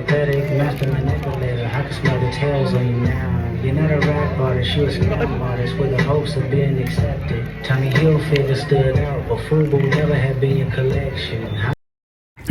pathetic master manipulator. I can smell the tails on you now. You're not a rap artist, you're a scam artist with the hopes of being accepted. Tommy Hilfiger stood out, but Fubu never had been your collection.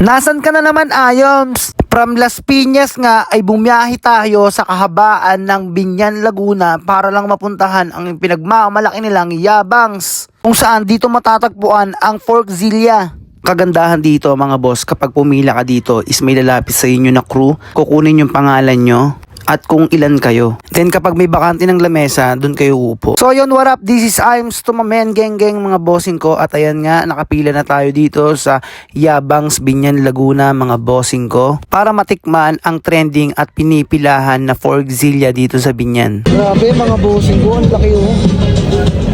Nasaan ka na naman, Ayoms? From Las Piñas nga ay bumiyahe tayo sa kahabaan ng Binyan, Laguna para lang mapuntahan ang pinagmamalaki nilang Yabangs, kung saan dito matatagpuan ang Forkzilla. Kagandahan dito mga boss, kapag pumila ka dito is may lalapit sa inyo na crew, kukunin yung pangalan nyo at kung ilan kayo. Then kapag may bakante ng lamesa, dun kayo uupo. So yun, what up? This is Iams to my men, geng mga bossing ko. At ayan nga, nakapila na tayo dito sa Yabangs, Binyan, Laguna mga bossing ko, para matikman ang trending at pinipilahan na Forkzilla dito sa Binyan. Grabe mga bossing ko, ang laki oh.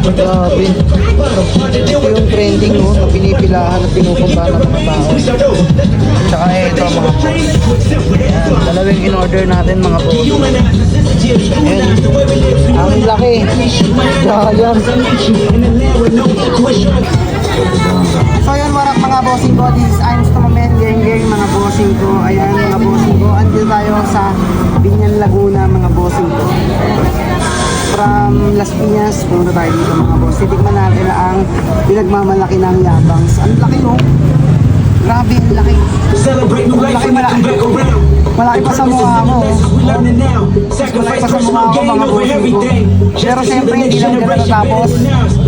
Grabe. Ito yung trending no, na pinipilahan at pinupuntahan ng mga tao. Tsaka ito mga boss. Ayan, dalawang in-order natin mga boss. Ayan, ang laki. Ayan. So yun, warak mga bossing ko. This is Iams to my men, geng mga bossing ko. Ayan mga bossing ko, andito tayo sa Binyan, Laguna mga bossing ko. From Las Piñas, pumunta tayo dito mga boss. Titikman natin ang pinagmamalaki ng Yabangs. Ang laki no? Grabe, ang laki. Malaki. Malaki pa sa mukha ko. Malaki pa sa mukha ko mga bossing ko. Pero siyempre hindi lang ganun natapos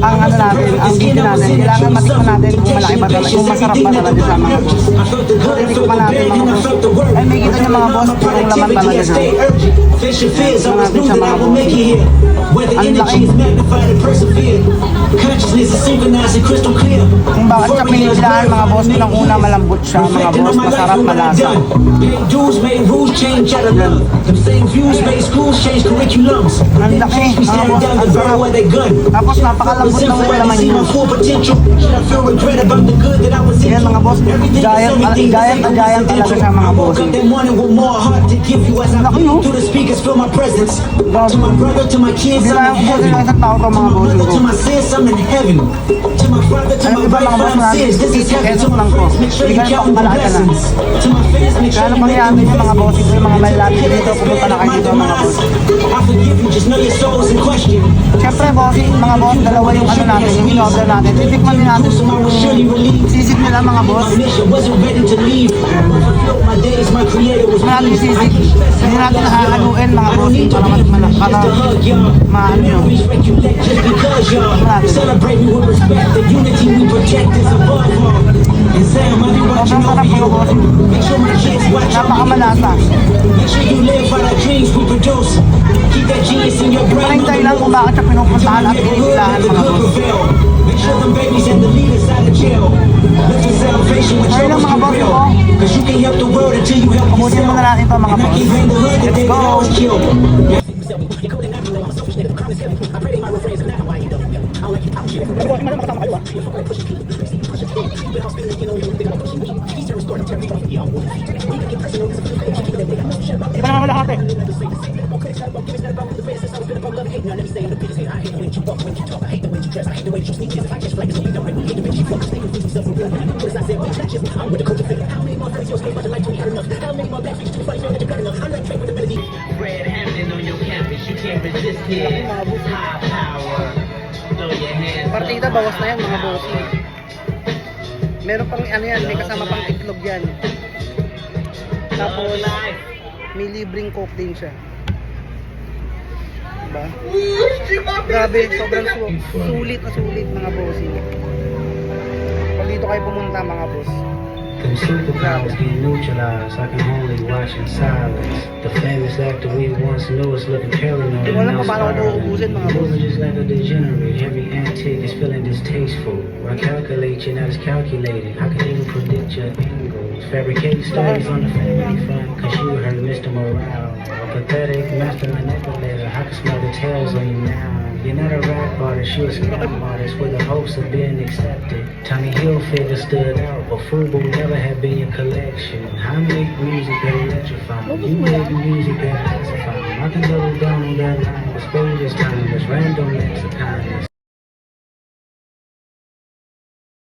ang ano natin, ang video natin. Kailangan matikman natin kung malaki ba talaga, kung masarap ba talaga sa mga boss. So titikman natin mga boss. Ay may kita nyo mga boss, purong laman talaga sa. Titikman natin sa mga boss. Ang laki. Kung bakit siya pinipilahan mga boss, unang-una malambot siya mga boss, masarap, malasa. Ang laki mga boss, ang sarap. Tapos napakalambot ng laman niya. Yan mga boss, giant talaga siya mga boss. Ang laki no? Hindi lang ako boss, isang tao to mga boss ko. Alam ba mga boss natin, edit lang ko. Hindi ka na pakumalaki ka na. Kaya ano mangyayari nyo mga boss, ito yung mga malalapit dito, pumunta na kayo dito mga boss. Siyempre boss, mga boss, dalawa yung ano natin, yung in-order natin. Titikman din natin yung sisig nila mga boss. Marami yung sisig. Hindi natin nahahaluin mga boss, para maano nyo. Sobrang sarap mga boss. Napakamalasa. Maraming dahilan kung bakit siya pinupuntahan at pinipilahan mga boss. Ayun lang mga boss ko. Pamusin mo na natin ito mga boss. Let's go! Iba naman lahat eh. Red Hampton on your campus, you can't resist it. High power, throw your hands up. Partida, bawas na yan mga boss. Meron pang ano yan, may kasama pang itlog yan. Tapos may libreng coke din siya. Diba? Grabe, sobrang sulit na sulit mga bossing. Pag dito kayo pumunta mga boss. Them superpowers get neutralized. I can only watch in silence. The famous actor we once knew is looking paranoid. Hindi ko alam kung paano ko uubusin mga boss. Just like a degenerate. Every antic is feeling distasteful. I calculate you, not as calculated. I can even predict your angles. Fabricate stories on the family front. Cause you heard Mr. Morale. A pathetic master manipulator. I can smell the tails on you now. You're not a rap artist, you're a scam artist with the hopes of being accepted. Tommy Hilfiger stood out, but Fubu never had been your collection. I make music that electrify. You make music that pacify. I can double down on that line, but space is timeless, random lexicon.